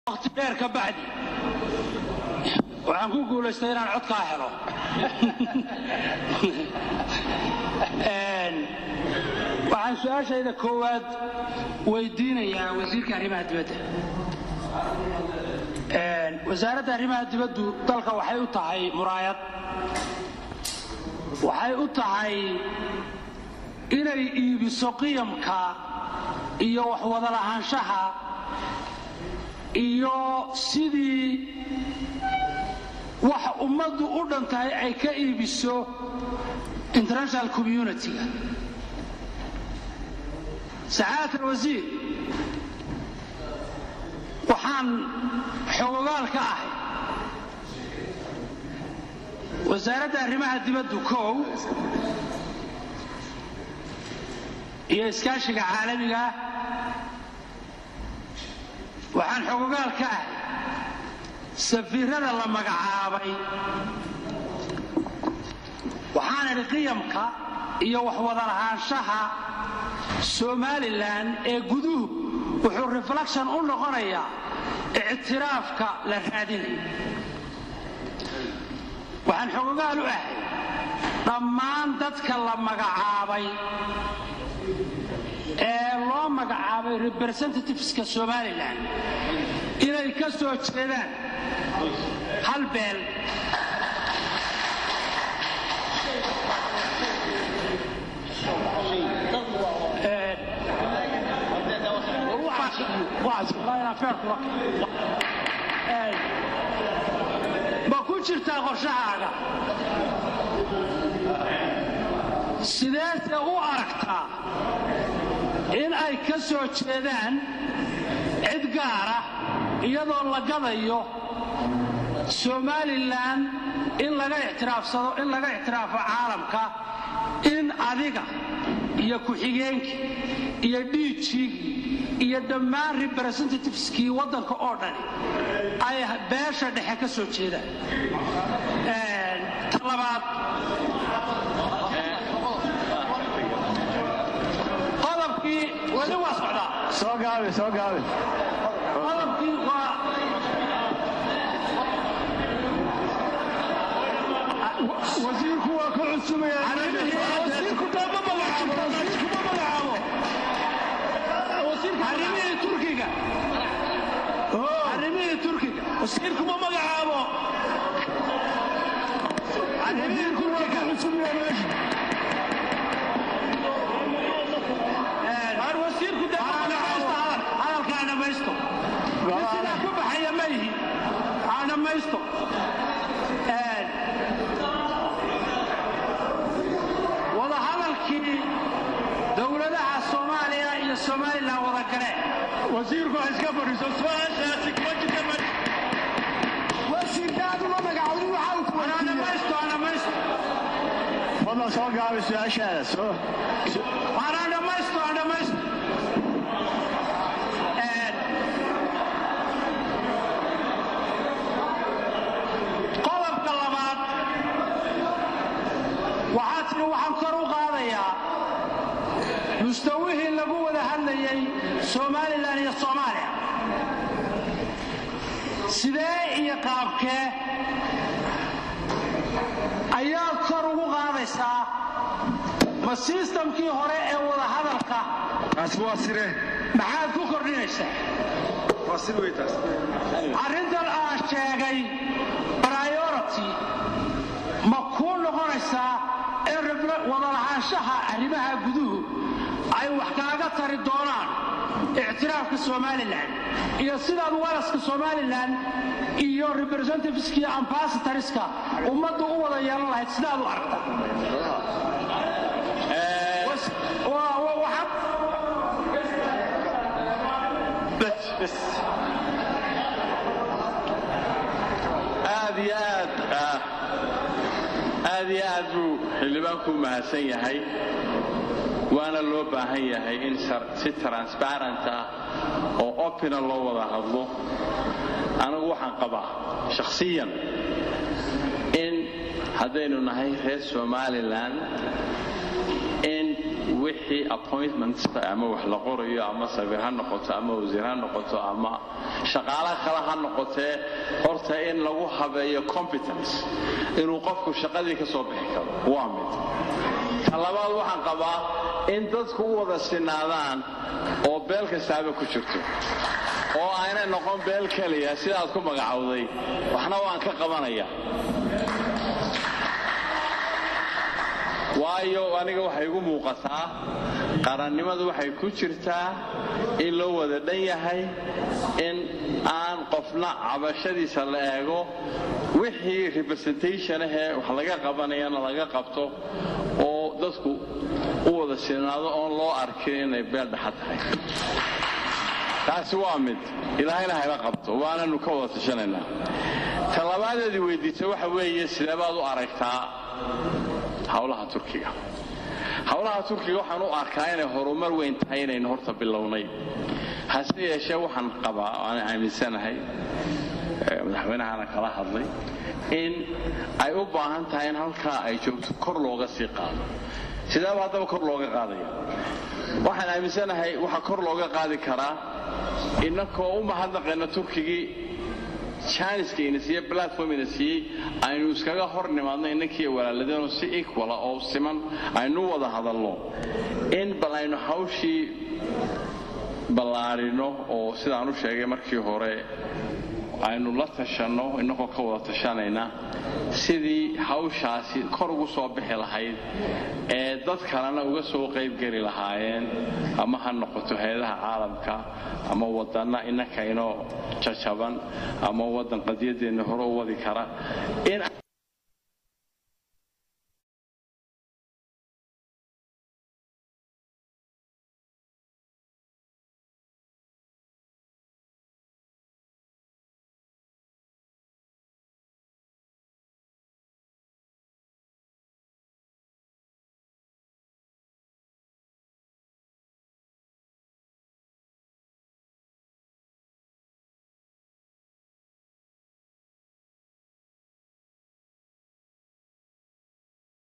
وقت دير كبعدي waxaan ku guuleystay inaan cod ka helo waxaan su'aashayda koowaad weydiinayaa wasiirka arrimaha dibadda wasaaradda arrimaha dibaddu dalka waxay u tahay muraayad waxay u tahay inay iibiso qiyamka iyo wax wada lahaanshaha iyo sidii wax ummadu u dhantahay ay ka iibiso international community سعادة الوزير waxaan xogogaal ka ahay wasaaradda arrimaha dibadda koow iyo iskaashiga caalamiga waxaan xogogaal ka ahay safiirada la magacaabay waxaan idhi qiyamka iyo wax wada lahaanshaha Somaliland ee guduhu wuxuu reflection u noqonayaa i'tiraafka la raadinayo waxaan xogogaal u ahay dhammaan dadka la magacaabay ee loo magacaabay representativeska Somaliland inay ka soo jeedaan hal beel ma ku jirtaa qorshahaaga sideese u aragtaa in ay ka soo jeedaan cid gaara iyadoo la gadayo Somaliland in laga ictiraafo caalamka in adiga iyo ku-xigeenkii iyo dhiijigii iyo dhammaan representativeski waddanka oo dhan ay beesha dhexe ka soo jeedaan talabaad qodobkii wali waa socdaa soo gaabi qodobkii waa wasiirku waa ku cusubaya wasiirku dama magacaabo arrimihii turkiga wasiirku ma magacaabo arrimihii turkiga wasiirku dama magacaabo hadalka dhamaysto sidaa ku baxaya ma yihi dhamaysto wada hadalkii dowladaha Soomaaliya iyo Somaliland wada galeen wasiirku iska fariiso su'aashaasi kuma jirta wasiirkaadu ma magacaabin waxa uu ku dhamaysto wada soo gaabi su'aashaas dhamaysto qodobka labaad waxaan kor u qaadayaa mustawihii lagu wada hadlayay Somaliland iyo Soomaaliya sidee iyo qaabkee ayaa kor ugu qaadaysaa ma systemkii hore ee wada hadalka aswaasire maxaad ku kordhinaysaa waasir weytaas arrintan aan sheegay priority ma ku noqonaysaa wada lahaanshaha arrimaha guduhu ay wax kaaga tari doonaan i'tiraafka Somaliland iyo sidaad walaska Somaliland iyo representativeski ambassadorska ummaddu u wada yeelan lahayd sidaad u aragtaa aad iyo aad buu xildhibaanku mahadsan yahay waana loo baahan yahay in si transparent oo open loo wada hadlo anigu waxaan qabaa shakhsiyan in haddaynu nahay reer Somaliland in wixii appointments ama wax la qorayo ama sawir ha noqoto ama wasiir ha noqoto ama shaqaalaha kale ha noqotee horta in lagu habeeyo competence inuu qofku shaqadii ka soo bixi karo waa mid talabaad waxaan qabaa in dadku u wada sinaadaan oo beel kastaaba ku jirto oo aanay noqon beel kaliya sidaad ku magacawday waxna waan ka qabanaya waayo aniga waxay igu muuqataa qarannimadu waxay ku jirtaa in loo wada dhan yahay in aan qofna cabashadiisa la eego wixii representation wax laga qabanayana laga qabto oo dadku u wada sinaado oon loo arkin inay beel dhaxad tahay taasi waa mid ilaahayna hayla qabto waananu ka wada tashanaynaa talabaadeedii weydiisay waxa weeye sidee baad u aragtaa hawlaha Turkiga waxaan u arkaa inay horumar weyn tahay inaynu horta bilownay hase yeeshee waxaan qabaa aan aaminsanahay madaxweynahana kala hadlay in ay u baahan tahay in halkaa ay joogto kor looga sii qaado sidaa haddaba kor looga qaadaya waxaan aaminsanahay waxa kor looga qaadi karaa innakoo u mahadnaqayna Turkigii Chinese-kiina siya platform-ina siiyey aynu iskaga hor nimaadno inankii walaaladeen si equal oo siman aynu wada hadalno in balayno hawshii balaarino oo sidaan u sheegay markii hore aynu la tashano inagoo ka wada tashanayna sidii hawshaasi kor ugu soo bixi lahayd ee dad kalena uga soo qayb geli lahaayeen ama ha noqoto hay'adaha caalamka ama wadana inaka inoo jajaban ama wadan qadiyadeena hore u wadi kara in